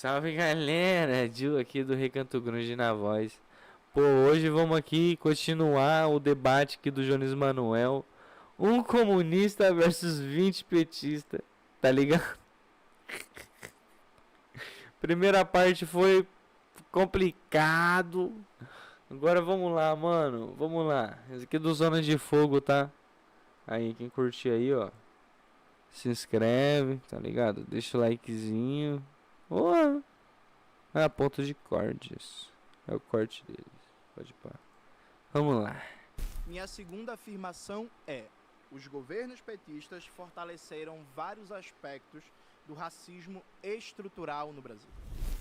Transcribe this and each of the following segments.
Salve galera, Gil aqui do Recanto Grande na voz. Pô, hoje vamos aqui continuar o debate aqui do Jones Manuel. Um comunista versus 20 petista, tá ligado? Primeira parte foi complicado. Agora vamos lá, mano. Vamos lá. Esse aqui é do Zona de Fogo, tá? Aí, quem curtir aí, ó. Se inscreve, tá ligado? Deixa o likezinho. Boa. Ah, ponto de cortes. É o corte deles. Pode pá. Vamos lá. Minha segunda afirmação é: os governos petistas fortaleceram vários aspectos do racismo estrutural no Brasil.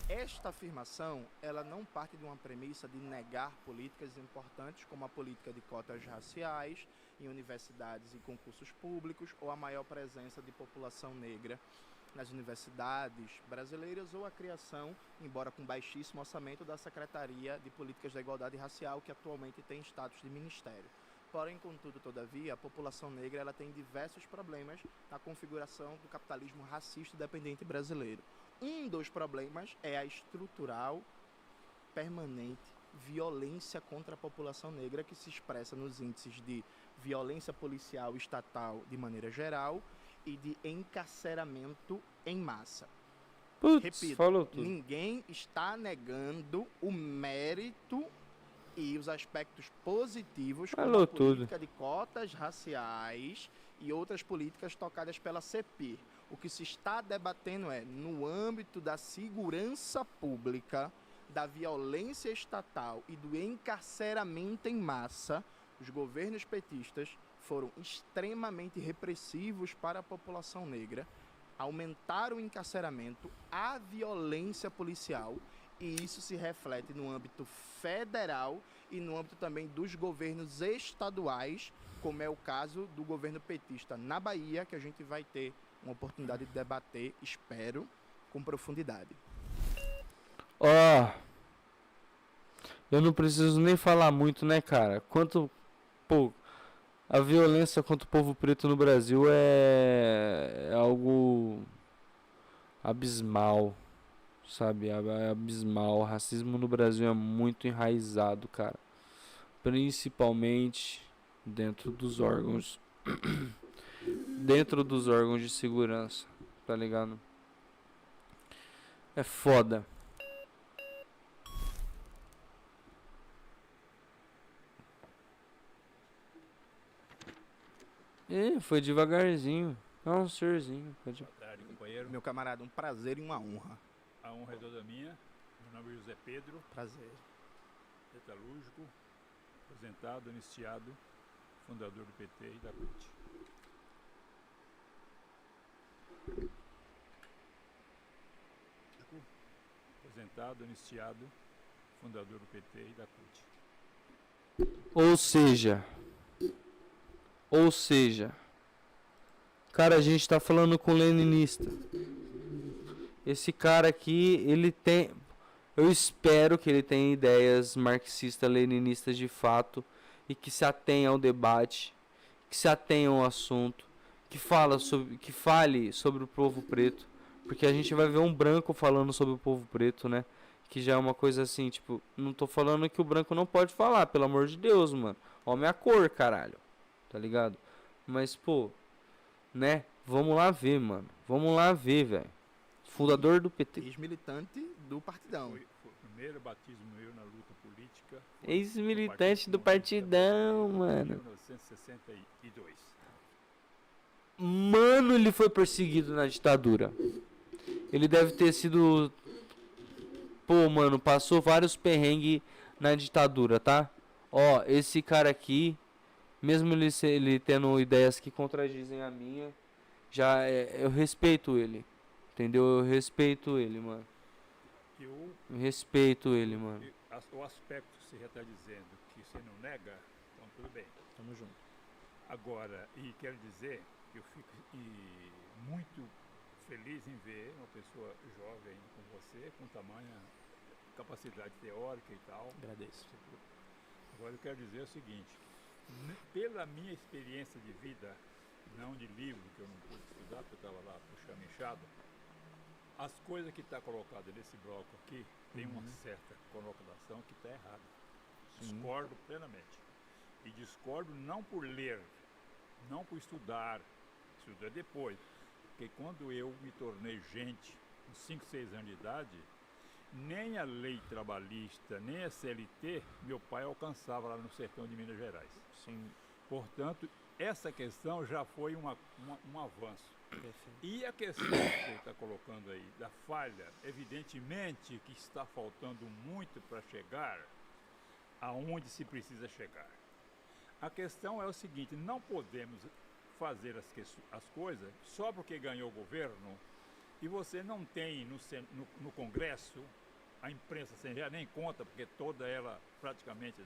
Esta afirmação, ela não parte de uma premissa de negar políticas importantes como a política de cotas raciais em universidades e concursos públicos ou a maior presença de população negra nas universidades brasileiras ou a criação, embora com baixíssimo orçamento, da Secretaria de Políticas da Igualdade Racial, que atualmente tem status de ministério. Porém, contudo, todavia, a população negra ela tem diversos problemas na configuração do capitalismo racista dependente brasileiro. Um dos problemas é a estrutural, permanente violência contra a população negra, que se expressa nos índices de violência policial estatal de maneira geral e de encarceramento em massa. Putz, Repito, falou tudo. ninguém está negando o mérito e os aspectos positivos como Falou a política tudo. de cotas raciais e outras políticas tocadas pela CEPIR. O que se está debatendo é, no âmbito da segurança pública, da violência estatal e do encarceramento em massa, os governos petistas foram extremamente repressivos para a população negra, aumentaram o encarceramento, a violência policial, e isso se reflete no âmbito federal e no âmbito também dos governos estaduais, como é o caso do governo petista na Bahia, que a gente vai ter uma oportunidade de debater, espero, com profundidade. Ó, eu não preciso nem falar muito, né, cara? Pô, a violência contra o povo preto no Brasil é algo abismal, sabe? É abismal. O racismo no Brasil é muito enraizado, cara. Principalmente dentro dos órgãos, dentro dos órgãos de segurança, tá ligado? É foda. Foi devagarzinho. É um senhorzinho. Pode... Boa tarde, companheiro. Meu camarada, um prazer e uma honra. A honra é toda minha. Meu nome é José Pedro, Prazer. metalúrgico, aposentado, anistiado, fundador do PT e da CUT. Aposentado, anistiado, fundador do PT e da CUT. Ou seja, cara, a gente tá falando com leninista. Esse cara aqui, ele tem. Eu espero que ele tenha ideias marxista-leninistas de fato e que se atenha ao debate, que se atenha ao assunto, que fale sobre o povo preto, porque a gente vai ver um branco falando sobre o povo preto, né? Que já é uma coisa assim, tipo, não tô falando que o branco não pode falar, pelo amor de Deus, mano. Homem a cor, caralho. Tá ligado? Mas, pô, né? Vamos lá ver, mano. Vamos lá ver, velho. Fundador do PT. Ex-militante do Partidão. Foi o primeiro batismo meu na luta política. Ex-militante do Partidão, mano. Em 1962. Mano, ele foi perseguido na ditadura. Ele deve ter sido. Pô, mano, passou vários perrengues na ditadura, tá? Ó, esse cara aqui, mesmo ele tendo ideias que contradizem a minha, eu respeito ele. Entendeu? Eu respeito ele, mano. Eu respeito ele, mano. O aspecto que você já está dizendo que você não nega, então tudo bem. Tamo junto. Agora, e quero dizer que eu fico muito feliz em ver uma pessoa jovem como você, com tamanha capacidade teórica e tal. Agradeço. Agora eu quero dizer o seguinte, pela minha experiência de vida, não de livro, que eu não pude estudar, porque eu estava lá puxando enxada, As coisas que está colocada nesse bloco aqui tem uma certa colocação que está errada. Discordo plenamente. E discordo não por ler, não por estudar, estudar depois. Porque quando eu me tornei gente, com 5, 6 anos de idade, nem a lei trabalhista, nem a CLT, meu pai alcançava lá no sertão de Minas Gerais. Sim. Portanto, essa questão já foi um avanço. Perfeito. E a questão que você está colocando aí, da falha, evidentemente que está faltando muito para chegar aonde se precisa chegar. A questão é o seguinte, não podemos fazer as coisas só porque ganhou o governo e você não tem no Congresso, a imprensa sem já nem conta, porque toda ela praticamente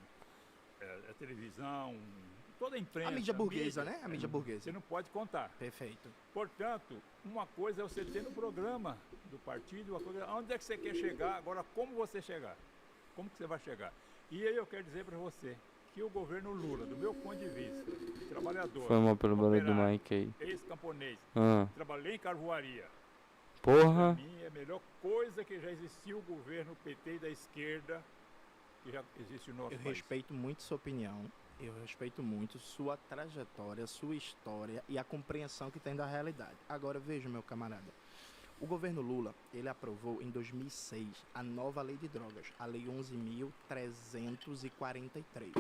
é televisão, toda a imprensa. A mídia burguesa, né? A mídia burguesa. Você não pode contar. Perfeito. Portanto, uma coisa é você ter no programa do partido, uma coisa, onde é que você quer chegar, agora como você chegar? Como que você vai chegar? E aí eu quero dizer para você que o governo Lula, do meu ponto de vista, trabalhador, Foi mal pelo barulho do operário, Mike aí. ex-camponês, Ah, trabalhei em carvoaria. porra. Para mim é a melhor coisa que já existiu o governo PT da esquerda que já existe no nosso Eu país. respeito muito sua opinião, eu respeito muito sua trajetória, sua história e a compreensão que tem da realidade. Agora veja, meu camarada, o governo Lula, ele aprovou em 2006 a nova lei de drogas, a lei 11.343.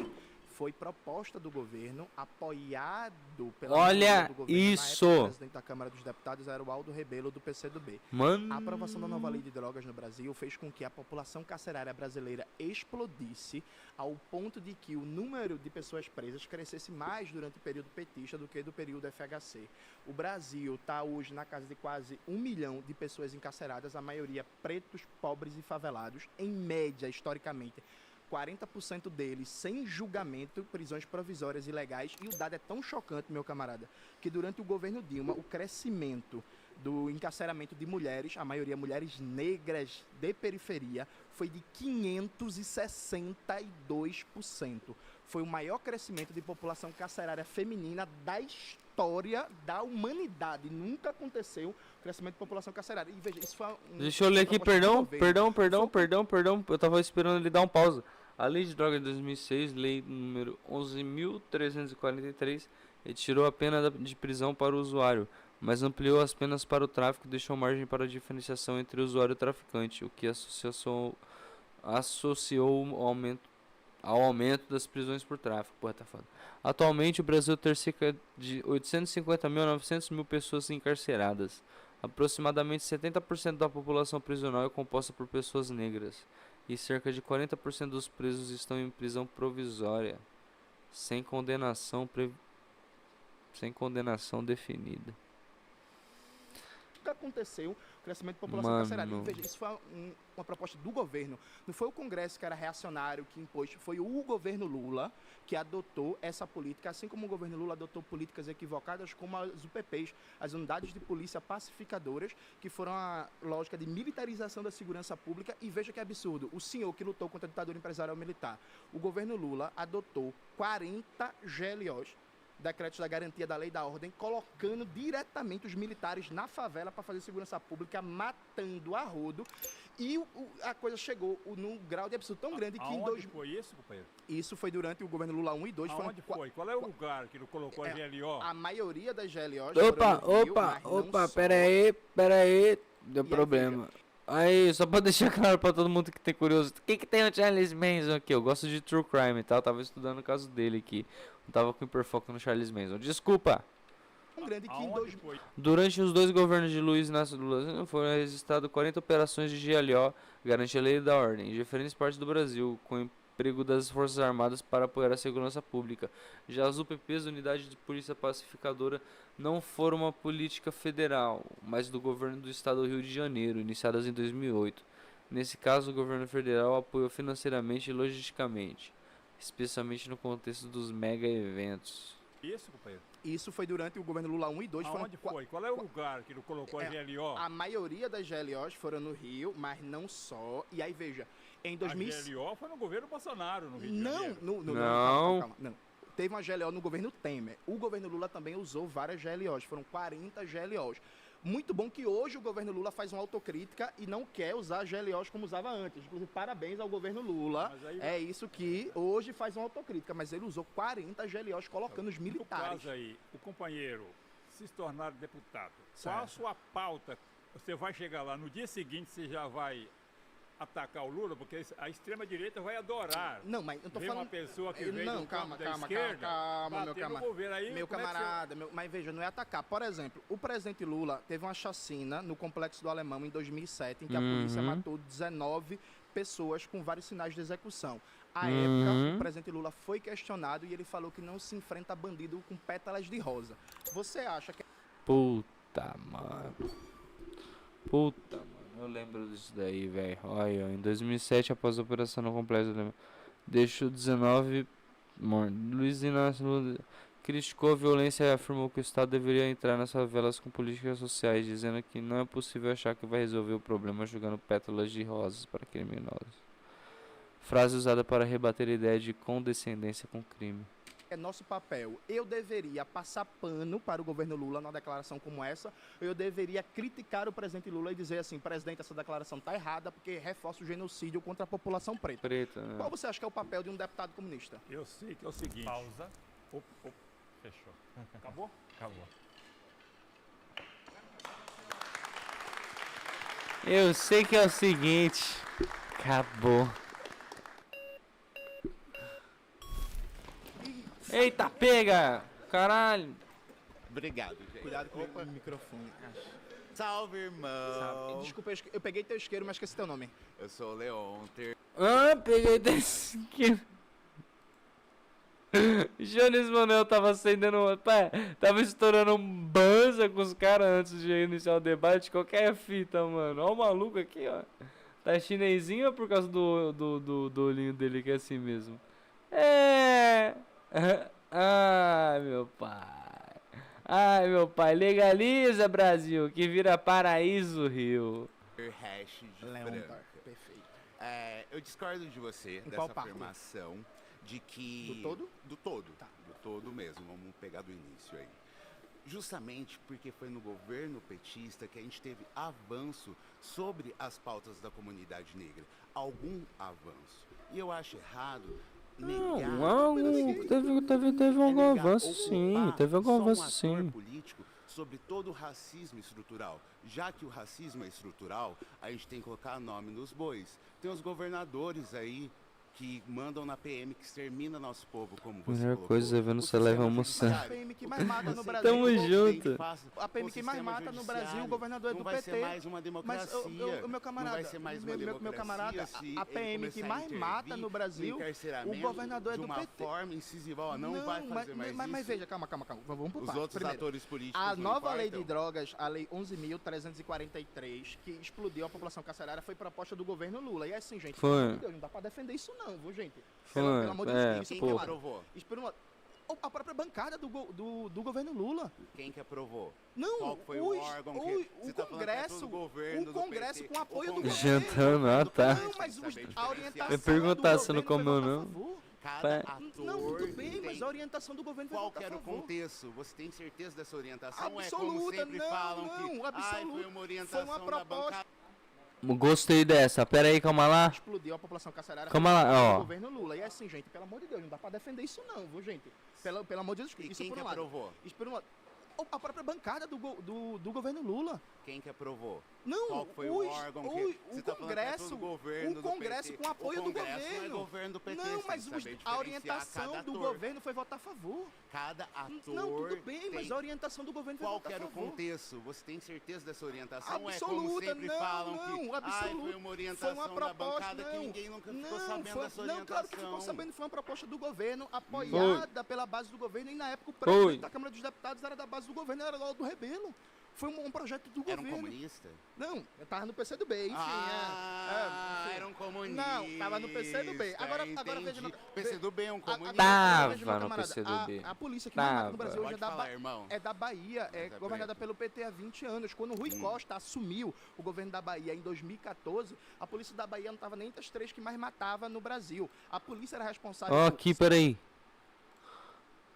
Foi proposta do governo, apoiado pela Olha maioria do governo. isso! Na época, o presidente da Câmara dos Deputados era o Aldo Rebelo, do PCdoB. Mano. A aprovação da nova lei de drogas no Brasil fez com que a população carcerária brasileira explodisse ao ponto de que o número de pessoas presas crescesse mais durante o período petista do que do período FHC. O Brasil está hoje na casa de quase 1 milhão de pessoas encarceradas, a maioria pretos, pobres e favelados, em média, historicamente. 40% deles sem julgamento, prisões provisórias ilegais, e o dado é tão chocante, meu camarada, que durante o governo Dilma, o crescimento do encarceramento de mulheres, a maioria mulheres negras de periferia, foi de 562%. Foi o maior crescimento de população carcerária feminina da história da humanidade. Nunca aconteceu o crescimento de população carcerária. E veja, isso foi Deixa eu ler aqui, proposta do governo. perdão. Eu tava esperando ele dar um pausa. A lei de drogas de 2006, lei número 11.343, retirou a pena de prisão para o usuário, mas ampliou as penas para o tráfico e deixou margem para a diferenciação entre usuário e traficante, o que associou ao aumento das prisões por tráfico. Porra, tá foda. Atualmente, o Brasil tem cerca de 850 mil a 900 mil pessoas encarceradas. Aproximadamente 70% da população prisional é composta por pessoas negras, e cerca de 40% dos presos estão em prisão provisória, sem condenação definida. Nunca aconteceu o crescimento de população Mano. carcerária. E veja, isso foi uma proposta do governo. Não foi o Congresso que era reacionário, que impôs, foi o governo Lula que adotou essa política, assim como o governo Lula adotou políticas equivocadas como as UPPs, as unidades de polícia pacificadoras, que foram a lógica de militarização da segurança pública. E veja que absurdo, o senhor que lutou contra a ditadura empresarial militar, o governo Lula adotou 40 GLOs, decretos da garantia da lei e da ordem, colocando diretamente os militares na favela para fazer segurança pública, matando a rodo. E a coisa chegou num grau de absurdo tão grande que Aonde foi isso, companheiro? Isso foi durante o governo Lula 1 e 2. Aonde foi? Qual é o lugar que não colocou a GLO? A maioria das GLOs Opa, foram no Rio, mas não só. pera aí, deu E aí, problema. Aí, só pra deixar claro pra todo mundo que tem curioso, o que tem o Charles Manson aqui? Eu gosto de True Crime, tá? Eu tava estudando o caso dele aqui. Eu tava com hiperfoco no Charles Manson. Desculpa. Tão grande que em Aonde dois... foi? Durante os dois governos de Luiz Inácio Lula foram registradas 40 operações de GLO, garante a lei da ordem, em diferentes partes do Brasil, com emprego das Forças Armadas para apoiar a segurança pública. Já as UPPs, Unidade de Polícia Pacificadora, não foram uma política federal, mas do governo do estado do Rio de Janeiro, iniciadas em 2008. Nesse caso, o governo federal apoiou financeiramente e logisticamente, especialmente no contexto dos mega eventos. Isso, companheiro? Isso foi durante o governo Lula 1 e 2. Aonde foi? Qual é o lugar que não colocou a GLO? A maioria das GLOs foram no Rio, mas não só. E aí, veja, em 2000... A GLO foi no governo Bolsonaro, no Rio de Não, Janeiro. calma. Não. Teve uma GLO no governo Temer. O governo Lula também usou várias GLOs, foram 40 GLOs. Muito bom que hoje o governo Lula faz uma autocrítica e não quer usar GLOs como usava antes. Inclusive, parabéns ao governo Lula. Mas aí- É isso que hoje faz uma autocrítica. Mas ele usou 40 GLOs colocando os No militares. caso aí, o companheiro se tornar deputado, qual a Certo. sua pauta? Você vai chegar lá, no dia seguinte você já vai atacar o Lula, porque a extrema-direita vai adorar. Não, mas eu tô Ver falando... uma pessoa que vem Não, do calma, campo da calma, esquerda calma, meu bater no camarada. governo. Aí, Meu como é que você- camarada, mas veja, não é atacar. Por exemplo, o presidente Lula teve uma chacina no Complexo do Alemão em 2007, em que a polícia Uhum. matou 19 pessoas com vários sinais de execução. À Uhum. época, o presidente Lula foi questionado e ele falou que não se enfrenta bandido com pétalas de rosa. Você acha que Puta, mano. Puta, mano. Eu lembro disso daí, velho. Olha, em 2007, após a operação no complexo, deixou 19 mortos. Luiz Inácio Lula criticou a violência e afirmou que o Estado deveria entrar nas favelas com políticas sociais, dizendo que não é possível achar que vai resolver o problema jogando pétalas de rosas para criminosos. Frase usada para rebater a ideia de condescendência com crime. é nosso papel? Eu deveria passar pano para o governo Lula numa declaração como essa? Ou eu deveria criticar o presidente Lula e dizer assim, presidente, essa declaração está errada porque reforça o genocídio contra a população preta? Preta, né? Qual você acha que é o papel de um deputado comunista? Eu sei que é o seguinte. Pausa. Op, Fechou. acabou? Acabou. Eu sei que é o seguinte. Acabou. Eita, pega! Caralho! Obrigado, gente. Cuidado com o microfone. Salve, irmão. Desculpa, eu peguei teu isqueiro, mas esqueci teu nome. Eu sou o Leonter. Ah, peguei desse aqui. Jones Manuel tava acendendo. Pá, tava estourando um banza com os caras antes de iniciar o debate. Qualquer fita, mano. Ó o maluco aqui, ó. Tá chinesinho ou por causa do olhinho dele que é assim mesmo? É. Ai, meu pai. Ai, meu pai. Legaliza, Brasil, que vira paraíso, Rio. Hash de Leonter, Franca. perfeito. Eu discordo de você Em qual dessa parte? afirmação de que... Do todo? Do todo. Tá. Do todo mesmo. Vamos pegar do início aí. Justamente porque foi no governo petista que a gente teve avanço sobre as pautas da comunidade negra. Algum avanço. E eu acho errado negar... Não, teve algum negar avanço ocupar sim, teve algum só avanço um ator sim. político sobre todo o racismo estrutural. Já que o racismo é estrutural, a gente tem que colocar nome nos bois. Tem os governadores aí que mandam na PM que extermina nosso povo, como você Melhor colocou. coisa é ver no O Celeve sistema almoçando. A judiciário. PM que mais mata no Você Brasil. Tamo tem junto. que faça A PM o que mais sistema mata no Brasil, o judiciário. governador é do Não vai PT. ser mais uma Mas democracia. o meu camarada, não vai ser mais uma meu democracia camarada, se a ele PM que começar a mais mata intervir no Brasil, encarceramento o governador é de do uma PT. forma incisiva, ó, não vai fazer mais mas isso. veja, calma, vamos por Os partes. outros Primeiro, atores políticos a não nova lei de importam. drogas, a lei 11.343, que explodiu a população carcerária, foi proposta do governo Lula. E assim, gente, Foi. pelo amor de Deus, não dá pra defender isso não, viu, gente? Foi, Pelo amor de é, Deus, isso Quem não que dá. aprovou? Espera uma... A própria bancada do governo Lula. Quem que aprovou? Não, Qual foi o órgão que o você tá falando que é Congresso, todo governo o do Congresso PT, com apoio o do Congresso governo. Jantando, ah, tá. Não, mas a orientação Eu ia perguntar do se não governo comeu, foi votar não. a favor. Cada É. ator Não, tudo bem, tem mas a orientação do governo foi qual votar que a era o favor. contexto? Você tem certeza dessa orientação? É como Absoluta, sempre não, falam não, que absoluta. foi uma orientação Foi uma da proposta. bancada. Gostei dessa. Pera aí, calma lá. Explodiu a população carcerária. Calma lá, foi ó. do governo Lula. E assim, gente, pelo amor de Deus, não dá pra defender isso não, viu, gente? Pelo amor de Deus, E isso quem por que um lado. aprovou? Isso por um lado. A própria bancada do governo Lula. Quem que aprovou? Não, Qual foi o órgão que o você tá falando que é Congresso, todo governo o do Congresso PT. com apoio o do Congresso governo. não é governo do PT. Não, você tem mas que saber a diferenciar orientação cada do ator. governo foi votar a favor. Cada ator Não, tudo bem, mas tem a orientação do governo foi qual votar que a era o favor. contexto? Você tem certeza dessa orientação? É como Absoluta, sempre não, falam não, que absoluta. foi uma orientação Foi uma da proposta, bancada que não. ninguém nunca ficou Não, sabendo dessa orientação. não, claro que ficou sabendo, foi uma proposta do governo, apoiada pela base do governo, e na época o Foi. presidente da Câmara dos Deputados era da base do governo, era do Rebelo. Foi um projeto do Era um governo. comunista? Não, eu tava no PCdoB, enfim. enfim. Era um comunista. Não, tava no PCdoB. Agora veja... entendi. PCdoB é um comunista. Tava veja, meu no camarada, PCdoB. A polícia que mais mata no Tava. Brasil hoje Pode falar, irmão. é da Bahia, é Mas é governada preto. pelo PT há 20 anos. Quando o Rui Costa assumiu o governo da Bahia em 2014, a polícia da Bahia não estava nem entre as 3 que mais matava no Brasil. A polícia era responsável Ó, por... aqui, peraí.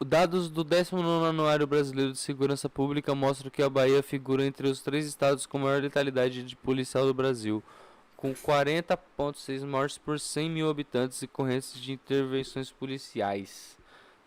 Dados do 19º Anuário Brasileiro de Segurança Pública mostram que a Bahia figura entre os 3 estados com maior letalidade de policial do Brasil, com 40,6 mortes por 100 mil habitantes e correntes de intervenções policiais.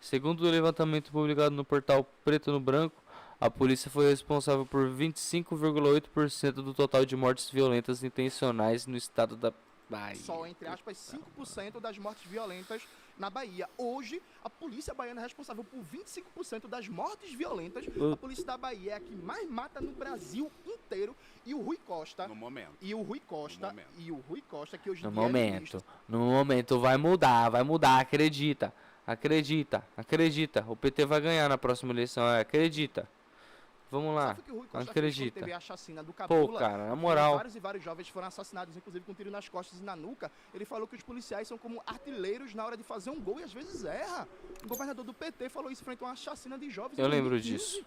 Segundo o levantamento publicado no portal Preto no Branco, a polícia foi responsável por 25,8% do total de mortes violentas intencionais no estado da Bahia. Só, entre aspas, 5% das mortes violentas na Bahia. Hoje, a polícia baiana é responsável por 25% das mortes violentas. A polícia da Bahia é a que mais mata no Brasil inteiro. E o Rui Costa... No momento. E o Rui Costa... No momento. E o Rui Costa, que hoje em No dia é momento, no momento vai mudar, acredita. O PT vai ganhar na próxima eleição, acredita. Vamos lá, Sabe que o Rui Costa fez quando acredita. teve a chacina do Pô, Cabula? cara, na que moral. Vários e vários jovens foram assassinados, inclusive com tiro nas costas e na nuca. Ele falou que os policiais são como artilheiros na hora de fazer um gol e às vezes erra. O governador do PT falou isso frente a uma chacina de jovens em Eu lembro 2015. disso.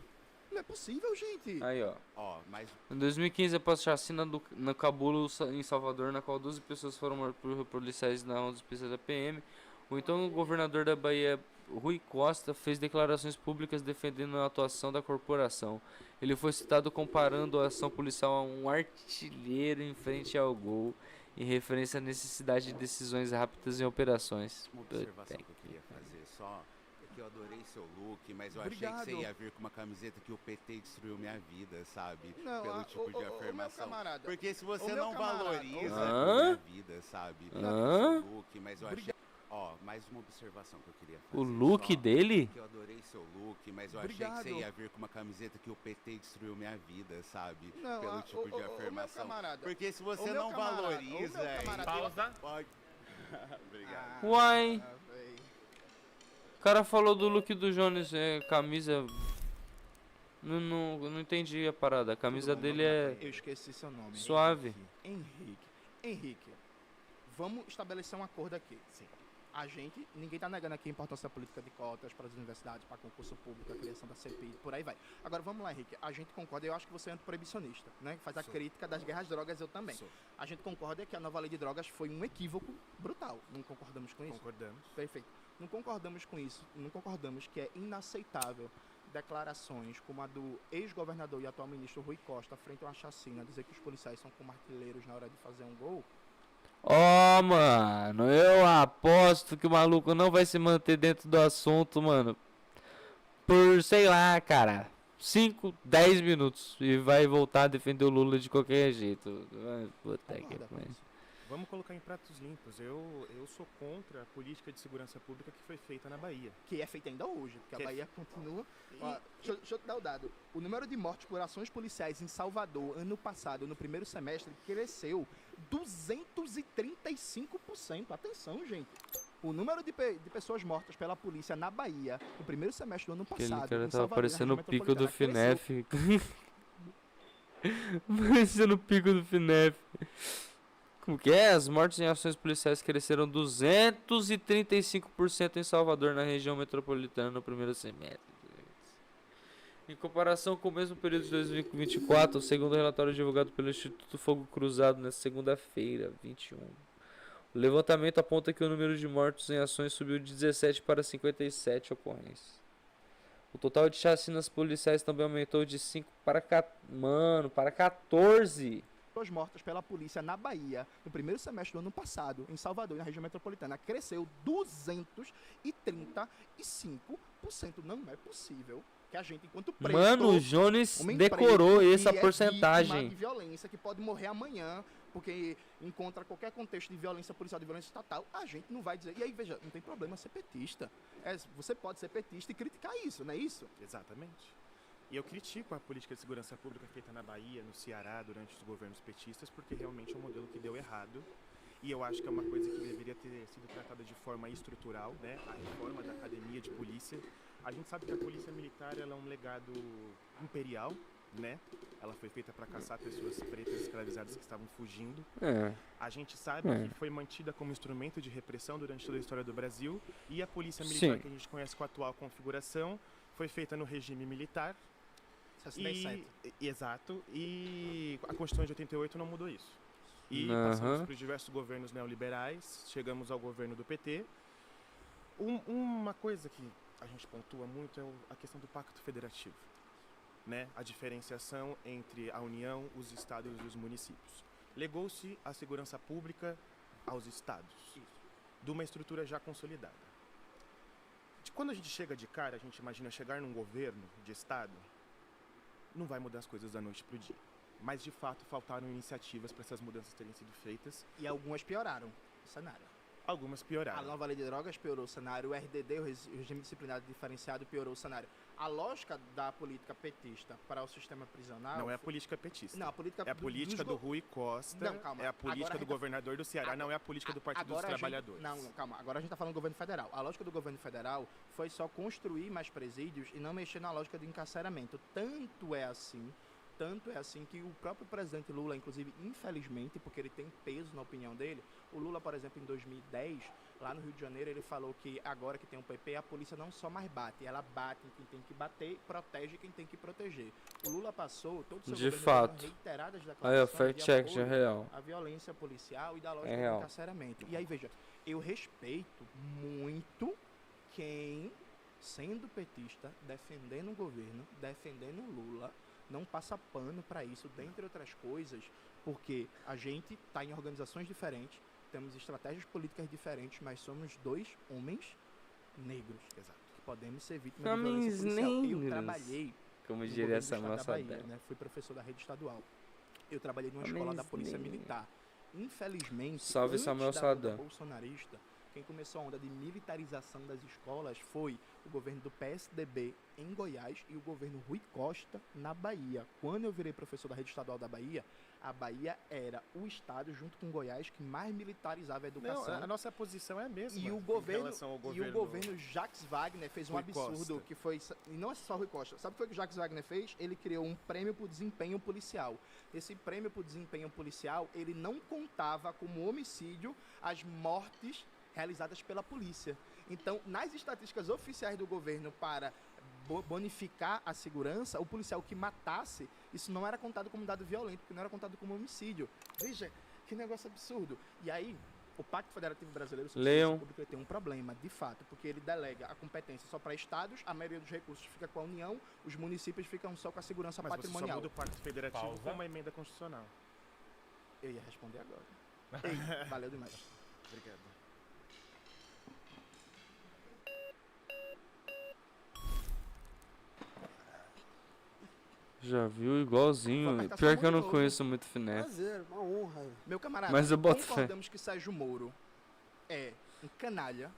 Não é possível, gente. Aí, ó. Ó, mas Em 2015, após a chacina no Cabulo, em Salvador, na qual 12 pessoas foram mortas por policiais na onda especial da PM, o então governador da Bahia, Rui Costa, fez declarações públicas defendendo a atuação da corporação. Ele foi citado comparando a ação policial a um artilheiro em frente ao gol, em referência à necessidade de decisões rápidas em operações. uma observação que eu queria fazer só é que eu adorei seu look, mas eu achei Obrigado. que você ia vir com uma camiseta que o PT destruiu minha vida, sabe? Não, Pelo tipo de meu afirmação. camarada, Porque se o você meu não camarada, valoriza Hã? a minha vida, sabe? Hã? Seu look, mas eu achei... Ó, mais uma observação que eu queria fazer. O look só. dele? Que eu adorei seu look, mas eu Obrigado. achei que você ia vir com uma camiseta que o PT destruiu minha vida, sabe? Não, Pelo tipo de o meu afirmação. camarada, Porque se o você meu não camarada, valoriza, o meu camarada, Pausa. pode. Obrigado. Uai. véi. O cara falou do look do Jones, camisa... Não entendi a parada. A camisa Tudo bem, dele vamos lá. é Eu esqueci seu nome. suave. Henrique, vamos estabelecer um acordo aqui. Sim. Ninguém tá negando aqui a importância da política de cotas para as universidades, para concurso público, a criação da CPI, por aí vai. Agora vamos lá, Henrique. A gente concorda, eu acho que você é antiproibicionista, né? Faz a crítica das guerras às drogas, eu também. A gente concorda que a nova lei de drogas foi um equívoco brutal. Não concordamos com isso? Concordamos. Perfeito. Não concordamos com isso. Não concordamos que é inaceitável declarações como a do ex-governador e atual ministro Rui Costa frente a uma chacina, dizer que os policiais são como artilheiros na hora de fazer um gol. Ó, mano, eu aposto que o maluco não vai se manter dentro do assunto, mano. Por, sei lá, cara, 5, 10 minutos. E vai voltar a defender o Lula de qualquer jeito. Puta que Concorda com pariu. isso? Vamos colocar em pratos limpos. Eu sou contra a política de segurança pública que foi feita na Bahia. Que é feita ainda hoje, porque Que a é Bahia continua. Ó, deixa eu te dar o dado. O número de mortes por ações policiais em Salvador, ano passado, no primeiro semestre, cresceu 235%. Atenção, gente. O número de pessoas mortas pela polícia na Bahia, no primeiro semestre do ano Aquele passado, cara em tava Salvador, parecendo na o região pico do metropolitana, cresceu. FINEF. Parecendo o pico do FINEF. Como que é? As mortes em ações policiais cresceram 235% em Salvador, na região metropolitana, no primeiro semestre. Em comparação com o mesmo período de 2024, segundo o relatório divulgado pelo Instituto Fogo Cruzado nesta segunda-feira, 21. O levantamento aponta que o número de mortos em ações subiu de 17 para 57 ocorrências. O total de chacinas policiais também aumentou de 5 para 14. Pessoas mortas pela polícia na Bahia no primeiro semestre do ano passado, em Salvador, na região metropolitana, cresceu 235%. Não é possível que a gente, enquanto preto, Mano, o Jones homem decorou preto, essa que é porcentagem. vítima de violência, que pode morrer amanhã, porque encontra qualquer contexto de violência policial, de violência estatal, a gente não vai dizer. E aí, veja, não tem problema ser petista. Você pode ser petista e criticar isso, não é isso? Exatamente. E eu critico a política de segurança pública feita na Bahia, no Ceará, durante os governos petistas, porque realmente é um modelo que deu errado. E eu acho que é uma coisa que deveria ter sido tratada de forma estrutural, né? A reforma da academia de polícia. A gente sabe que a polícia militar ela é um legado imperial, né? Ela foi feita para caçar pessoas pretas escravizadas que estavam fugindo. A gente sabe que foi mantida como instrumento de repressão durante toda a história do Brasil. E a polícia militar Sim. que a gente conhece com a atual configuração foi feita no regime militar. 67. Exato. E a Constituição de 88 não mudou isso. E Aham. passamos por diversos governos neoliberais, chegamos ao governo do PT. Uma coisa que a gente pontua muito é a questão do pacto federativo, né? A diferenciação entre a União, os estados e os municípios. Legou-se a segurança pública aos estados, de uma estrutura já consolidada. Quando a gente chega de cara, a gente imagina chegar num governo de estado, não vai mudar as coisas da noite para o dia. Mas, de fato, faltaram iniciativas para essas mudanças terem sido feitas. E algumas pioraram o cenário. Algumas A pioraram. nova lei de drogas piorou o cenário, o RDD, o regime disciplinar diferenciado, piorou o cenário. A lógica da política petista para o sistema prisional... Não é a política petista. Não, a política... É a política do Rui Costa, Não, calma. é a política Agora do governador do Ceará, não é a política do Partido dos Trabalhadores. Não, calma. Agora a gente está falando do governo federal. A lógica do governo federal foi só construir mais presídios e não mexer na lógica de encarceramento. Tanto é assim que o próprio presidente Lula, inclusive, infelizmente, porque ele tem peso na opinião dele, o Lula, por exemplo, em 2010, lá no Rio de Janeiro, ele falou que agora que tem um PP, a polícia não só mais bate, ela bate em quem tem que bater, protege quem tem que proteger. O Lula passou todo o seu De governo fato. reiteradas Aí, ó, declarações fact de check de apoio real. à violência policial e da lógica É do real. encarceramento. E aí, veja, eu respeito muito quem, sendo petista, defendendo o governo, defendendo o Lula, não passa pano para isso, dentre outras coisas, porque a gente está em organizações diferentes, temos estratégias políticas diferentes, mas somos dois homens negros. Exato. Que podemos ser vítimas de Homens violência policial. Eu negros. trabalhei Como no diria governo do Samuel estado da Bahia, Sadel. né? Fui professor da rede estadual. Eu trabalhei numa escola Homens da Polícia negros. Militar. Infelizmente, Salve, antes Samuel da Sadam. onda bolsonarista, quem começou a onda de militarização das escolas foi o governo do PSDB em Goiás e o governo Rui Costa na Bahia. Quando eu virei professor da rede estadual da Bahia, a Bahia era o estado, junto com Goiás, que mais militarizava a educação. Não, a nossa posição é a mesma. E o em governo, relação ao e o governo Jacques Wagner fez um Rui absurdo Costa. que foi... E não é só Rui Costa. Sabe o que foi que o Jacques Wagner fez? Ele criou um prêmio por desempenho policial. Esse prêmio por desempenho policial, ele não contava como homicídio as mortes realizadas pela polícia. Então, nas estatísticas oficiais do governo para bonificar a segurança, o policial que matasse, isso não era contado como dado violento, porque não era contado como homicídio. Veja, que negócio absurdo. E aí, o Pacto Federativo Brasileiro sobre Leon. Segurança Pública ele tem um problema, de fato, porque ele delega a competência só para estados, a maioria dos recursos fica com a União, os municípios ficam só com a segurança Mas você só patrimonial. muda o Pacto Federativo Pausa. com uma emenda constitucional. Eu ia responder agora. Ei, valeu demais. Obrigado. Já viu igualzinho. Vou apertar Pior só que eu não de novo. conheço muito Finef. Prazer, uma honra. Meu camarada, Mas eu boto fé. concordamos que Sérgio Moro é um canalha,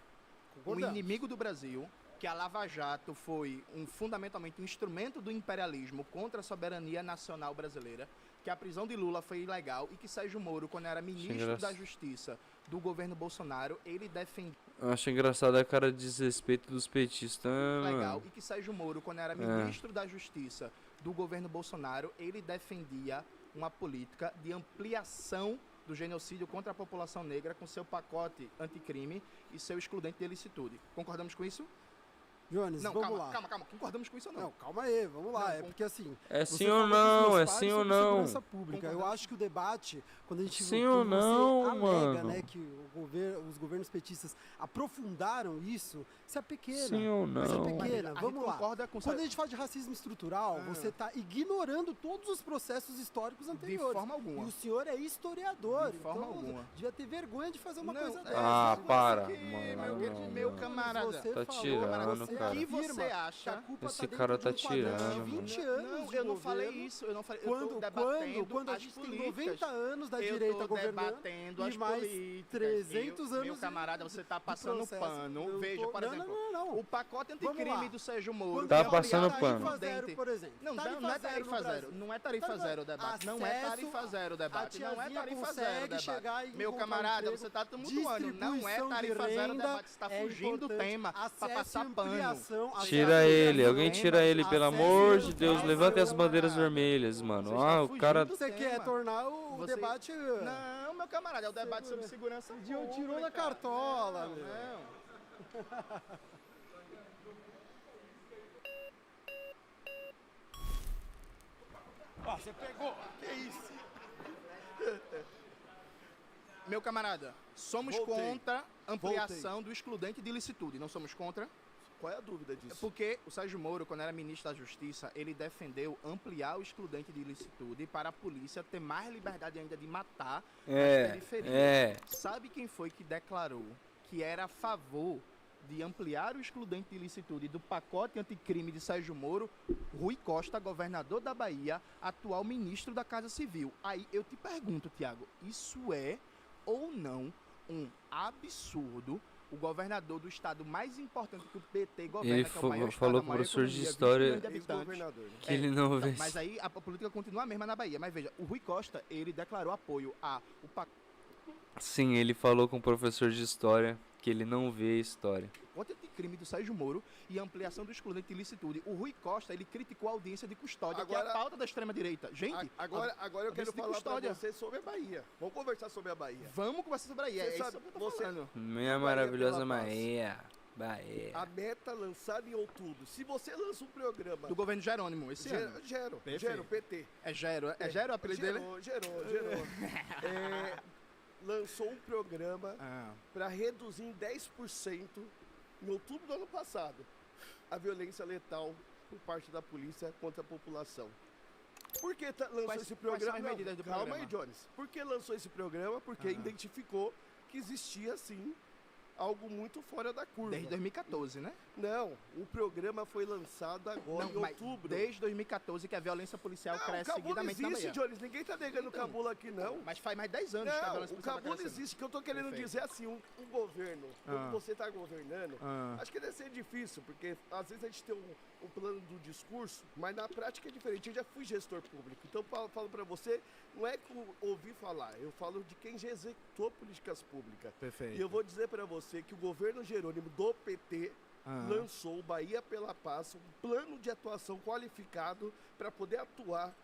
um Concordamos. inimigo do Brasil, que a Lava Jato foi fundamentalmente um instrumento do imperialismo contra a soberania nacional brasileira, que a prisão de Lula foi ilegal e que Sérgio Moro, quando era ministro da Justiça do governo Bolsonaro, ele defendia Eu acho engraçado a cara de desrespeito dos petistas. legal e que Sérgio Moro, quando era ministro da Justiça do governo Bolsonaro, ele defendia uma política de ampliação do genocídio contra a população negra com seu pacote anticrime e seu excludente de ilicitude. Concordamos com isso? Jones, Não, vamos calma, lá. calma. Concordamos com isso ou não? Não, calma aí, vamos lá. Não, É porque assim. É você sim ou falou dos não, meus é pais sim ou sobre não. segurança pública. Eu Concordamos. acho que o debate, quando a gente Sim que ou você não, alega, mano? né, que os governos petistas aprofundaram isso, isso é pequena. Sim ou Mas é não? pequena. A gente Vamos lá. concorda com Quando a gente fala de racismo estrutural, Ah. você está ignorando todos os processos históricos de anteriores. forma E alguma. o senhor é historiador. De forma então, alguma. devia ter vergonha de fazer uma Não, coisa é, dessa. Ah, isso para, aqui, mano, meu não. camarada. Você Tá falou, tirando, você cara. O que afirma você acha? que a culpa Esse tá cara dentro tá de um quadrante tirando, de mano. 20 anos Não, de eu não falei governo. isso. Eu não falei. Eu tô Quando debatendo a as gente tem políticas. 90 anos da Eu direita tô governando debatendo e as mais políticas. 300 Meu anos camarada, você tá de passando processo. pano. Eu Veja, tô- por não, exemplo, não. o pacote Vamos anticrime lá. do Sérgio Moro. Quando Tá que passando ampliava pano. Tarifa excludente. zero, por exemplo. Não, não é zero tarifa no zero. Brasil. Não é tarifa zero o debate. Não é Acesso tarifa zero o debate. Não é tiazinha tarifa consegue zero o debate. chegar e Meu encontrar camarada, emprego. você tá tumultuando. Não é Distribuição de tarifa zero o renda debate. Você tá é fugindo do importante. tema pra Acesso passar e pano. ampliação, acesso Tira e ele, ampliação. alguém tira ele, pelo Acesso amor e de Deus. ampliação. Levanta as bandeiras Camarada. vermelhas, mano. Você Ah, está o cara. fugindo. Você quer Tema. tornar o Você- debate... Não, meu camarada, é o debate sobre segurança pública. Tirou da cartola, Não, meu. não. Você pegou? Que isso? Meu camarada, somos Voltei. contra ampliação do excludente de ilicitude. Não somos contra? Qual é a dúvida disso? Porque o Sérgio Moro, quando era ministro da Justiça, ele defendeu ampliar o excludente de ilicitude para a polícia ter mais liberdade ainda de matar nas periferias. Sabe quem foi que declarou que era a favor de ampliar o excludente de ilicitude do pacote anticrime de Sérgio Moro? Rui Costa, governador da Bahia, atual ministro da Casa Civil. Aí eu te pergunto, Tiago, isso é ou não um absurdo? O governador do estado mais importante que o PT governa, Ele que é o maior falou estado, com a o maior professor de economia, 20 história milhões de habitantes. Ex-governador, né? que ele não vê. Então, mas aí a política continua a mesma na Bahia. Mas veja, o Rui Costa, ele declarou apoio ao Sim, ele falou com o professor de história que ele não vê história. pacote anticrime do Sérgio Moro e a ampliação do excludente de ilicitude. O Rui Costa, ele criticou a audiência de custódia, que é Agora- a pauta da extrema-direita. Gente, Agora eu quero audiência de falar pra custódia. você sobre a Bahia. Vamos conversar sobre a Bahia. Vamos conversar sobre aí. É Você isso sabe- que eu tô você- falando. Minha Bahia maravilhosa pela paz. Bahia. Bahia. A meta lançada em outubro. Se você lança um programa... Do governo Jerônimo, esse ano. Gero, Perfeito. PT. É Gero o apelido dele? Gerou. Lançou um programa para reduzir em 10%, em outubro do ano passado, a violência letal por parte da polícia contra a população. Por que lançou Quais- esse quais programa? são as Não, medidas do calma programa? aí, Jones. Por que lançou esse programa? Porque identificou que existia, sim, algo muito fora da curva. Desde 2014, né? Não, o programa foi lançado agora em mas outubro. desde 2014 que a violência policial Não, o cresce Cabula seguidamente na existe, Bahia. Jones. Ninguém tá negando o Então, Cabula aqui, não. Mas faz mais de 10 anos que a Não, violência o policial tá Cabula crescendo. existe. O que eu tô querendo Perfeito. dizer é assim, um governo, quando Ah. você tá governando, Ah. acho que deve ser difícil, porque às vezes a gente tem um plano do discurso, mas na prática é diferente. Eu já fui gestor público, então eu falo pra você, não é que eu ouvi falar, eu falo de quem já executou políticas públicas. Perfeito. E eu vou dizer pra você que o governo Jerônimo do PT lançou o Bahia pela Paz, um plano de atuação qualificado para poder atuar,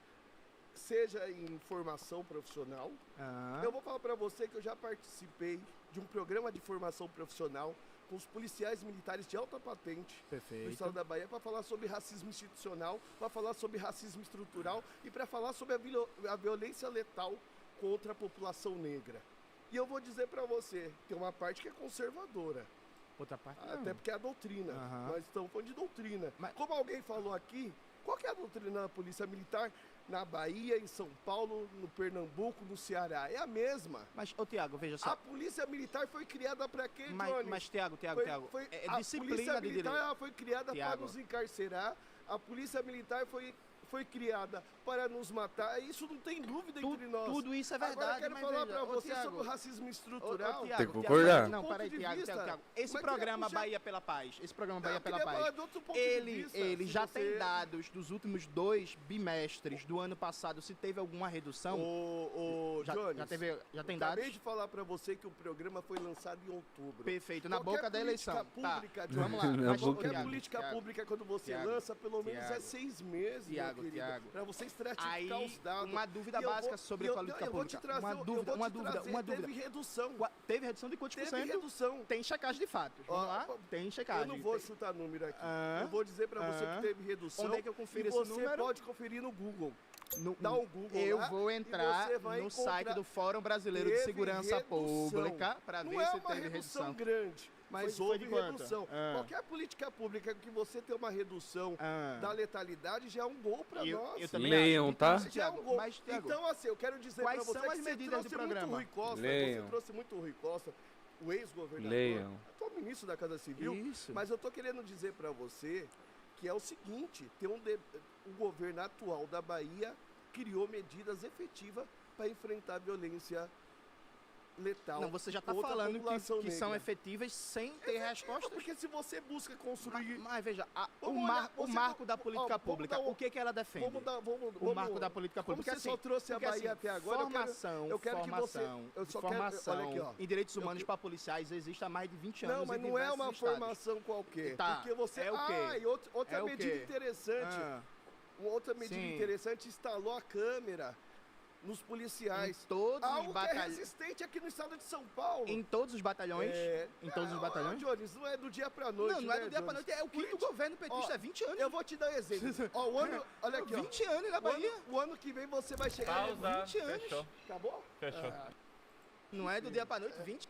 seja em formação profissional. Eu vou falar para você que eu já participei de um programa de formação profissional com os policiais militares de alta patente do Perfeito. estado da Bahia para falar sobre racismo institucional, para falar sobre racismo estrutural e para falar sobre a violência letal contra a população negra. E eu vou dizer para você, tem uma parte que é conservadora. Outra parte Até porque é a doutrina. Aham. Nós estamos falando de doutrina. Mas- Como alguém falou aqui, qual que é a doutrina da Polícia Militar na Bahia, em São Paulo, no Pernambuco, no Ceará? É a mesma. Mas, ô Tiago, veja A só. Polícia Militar foi criada para quê, Johnny? Mas Tiago, é a disciplina Polícia de Militar direito. ela foi criada para Tiago. nos encarcerar. A Polícia Militar foi criada para nos matar. Isso não tem dúvida entre nós. Tudo isso é verdade, Agora eu quero mas falar veja, para ô, você Tiago, sobre o racismo Ô, estrutural. Tiago, Tem que Tiago, concordar. Não, Ponto peraí, de Tiago, vista, Tiago. Esse mas programa queria puxar- Bahia pela Paz, esse programa Não, Bahia eu pela queria falar Paz, de outro ponto de ele vista, se já você- tem dados dos últimos 2 bimestres do ano passado, se teve alguma redução? Ô, já, Jones, já tem acabei dados? de falar para você que o programa foi lançado em outubro. Perfeito, na Qualquer boca da eleição. política Tá, pública, vamos lá. Na mas, ô, boca Qualquer Tiago, política Tiago, pública, quando você Tiago, lança, pelo menos é Tiago, 6 meses, Tiago, meu querido, Tiago. para você estratificar Aí, os dados. uma dúvida E eu básica vou- sobre e eu- política eu vou te pública. trazer- Uma eu dúvida, vou uma te dúvida, trazer, uma dúvida. Teve redução. Teve redução de quantos por Teve cento? redução. Tem checagem de fatos. Vamos Ó, lá? Tem checagem. Eu não vou Tem- chutar número aqui. Ah. Eu vou dizer para você Ah. que teve redução. Onde é que eu confiro e esse você número? pode conferir no Google. No- Dá um Google Eu lá vou e entrar você vai no encontrar- site do Fórum Brasileiro de Teve Segurança redução. Pública para ver Não é se uma teve redução redução. grande, mas Foi houve de quanto? redução. Ah. Qualquer política pública que você tem uma redução Ah. da letalidade já é um gol para nós. Eu também Leiam, acho. tá? Então, Já é um Tiago, gol. mas, Tiago, Então, assim, eu quero dizer quais para você são as que você medidas trouxe do muito programa? Rui Costa, Leiam. você trouxe muito o Rui Costa, o ex-governador, Leiam. atual ministro da Casa Civil, Isso. mas eu tô querendo dizer para você que é o seguinte, o governo atual da Bahia criou medidas efetivas para enfrentar a violência letal. Não, você já está contra a falando população que são negra. efetivas sem ter respostas. Porque se você busca construir... Mas veja, o Vamos olhar, o você- marco da ó, política vamos pública, dar um- o que ela defende? Vamos O marco da política Como pública. você só trouxe a porque, Bahia até agora, formação, eu quero que você... formação, Eu só quero... formação Olha aqui, ó. em direitos Eu- humanos para policiais existe há mais de 20 anos Não, mas em não é diversos uma estados. formação qualquer. Tá, Porque você... é o quê? Ah, e outra É o medida quê? interessante. Ah, Uma outra medida Sim. interessante, instalou a câmera nos em policiais. todos os Algo que é batalhões. resistente aqui no estado de São Paulo. Em todos os batalhões? Em todos os batalhões? Jones, não é do dia pra noite, Não, não é né, do dia pra Jones? noite, é o quinto Política- governo petista, Ó, é 20 anos. Eu vou te dar um exemplo. Ó, o ano, olha aqui, ó. 20 anos na Bahia. O ano que vem você vai chegar... Pausa. 20 anos. Fechou. Acabou? Fechou. Ah, Não é do dia pra noite, 20.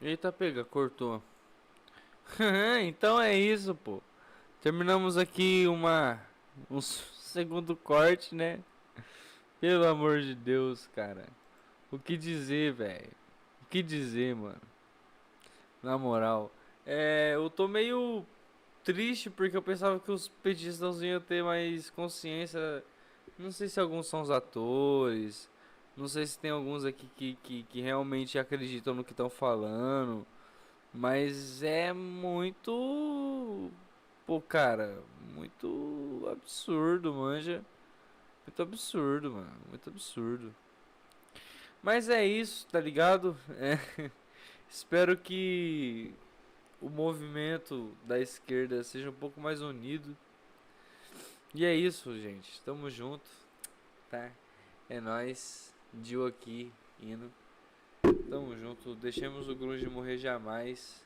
Eita, pega, cortou. Então é isso, pô. Terminamos aqui um segundo corte, né? Pelo amor de Deus, cara. O que dizer, velho? O que dizer, mano? Na moral. Eu tô meio triste porque eu pensava que os petistas iam ter mais consciência. Não sei se alguns são os atores. Não sei se tem alguns aqui que realmente acreditam no que estão falando. Mas é muito. Pô, cara, muito absurdo, manja. Muito absurdo, mano. Muito absurdo. Mas é isso, tá ligado? Espero que o movimento da esquerda seja um pouco mais unido. E é isso, gente. Tamo junto, tá? É nóis. Dio aqui, indo. Tamo junto. Deixemos o grunge morrer jamais.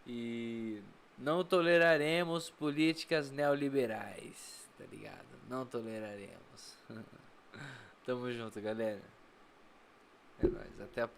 E não toleraremos políticas neoliberais, tá ligado? Não toleraremos. Tamo junto, galera. É nóis. Até a próxima.